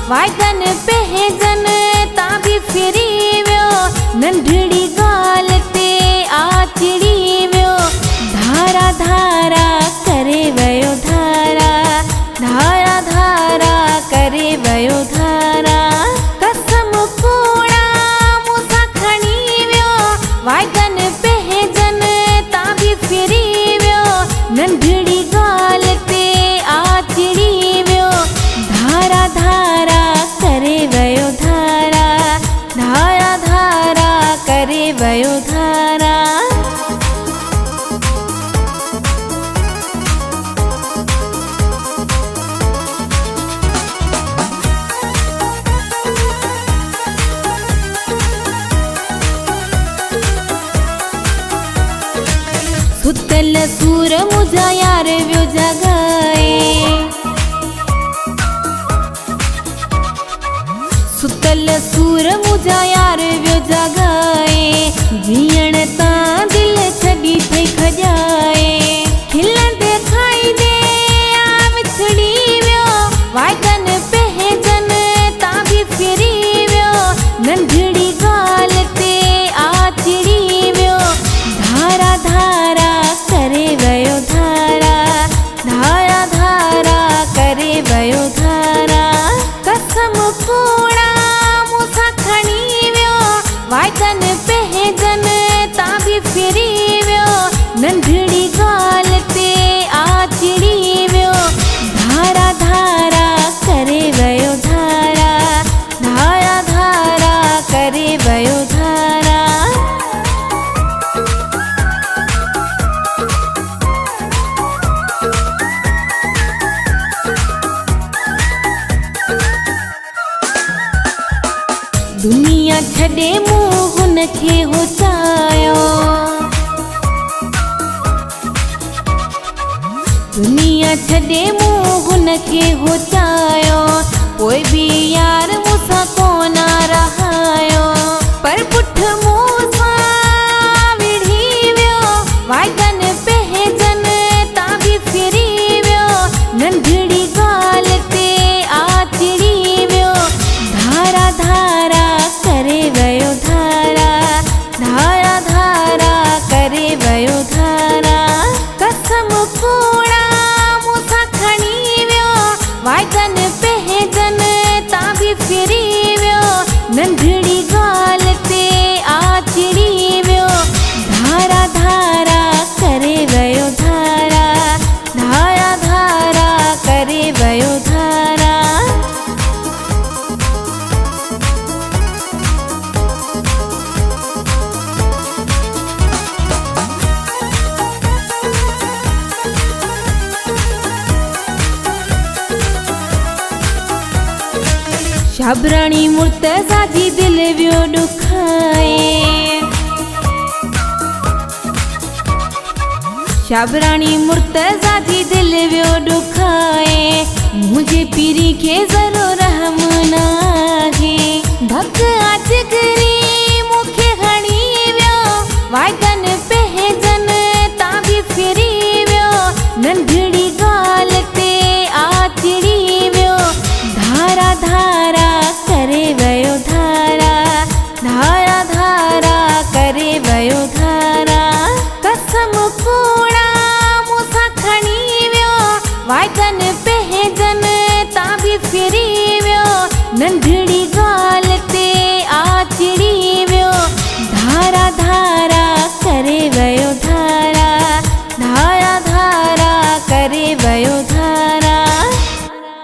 वाइदन पहजन ता भी फिरी वियो नंढड़ी गाल ते आचड़ी वियो धारा धारा करे वयो धारा धारा धारा करे वयो धारा कसम कूड़ा मूंसां खणी वियो वाइदन पहजन ता भी फिरी वियो नंढड़ी गाल ते आचड़ी वियो धारा धारा करे वयो धारा धारा धारा करे वयो धारा सुतल सूर मुझा यार वियो जगाए सुतल सूर मुझा यार वियो जगाए जीअण तां दिल छॾी थई खॼाए खिलंदे खाईंदे आ विछड़ी वियो वाइदन पहजन तां भी फिरी वियो नंढड़ी गाल ते आचड़ी वियो धारा धारा करे वयो धारा धारा धारा करे वयो धारा कसम कूड़ा मूंसां खणी वियो वाइदन पहजन तां भी फिरी वियो नंढड़ी गाल ते आचड़ी वियो धारा धारा करे वयो धारा धारा धारा करे वयो धारा दुनिया छॾे मूं हुनखे हो चाहियो दुनिया छॾे मूं हुनखे हो चाहियो पोइ बि यार मूंसां कोन रहायो पर पुठ मूंसां विढ़ी वियो वाइदन पहजन तां भी फिरी वियो नंढड़ी गाल ते आचड़ी वियो धारा धारा करे वयो धारा धारा धारा करे वयो धारा कसम कूड़ा मूंसां खणी वियो वाइदन पहजन तां भी फिरी वियो नंढड़ी गाल ते आचड़ी वियो धारा धारा करे वयो धारा धारा धारा करे वयो धारा शाबराणी मुर्तज़ा जी दिल वियो ॾुखाए शाबराणी मुर्तज़ा जी दिल वियो ॾुखाए मुंहिंजे पीरी खे ज़रो रहम न आहे धक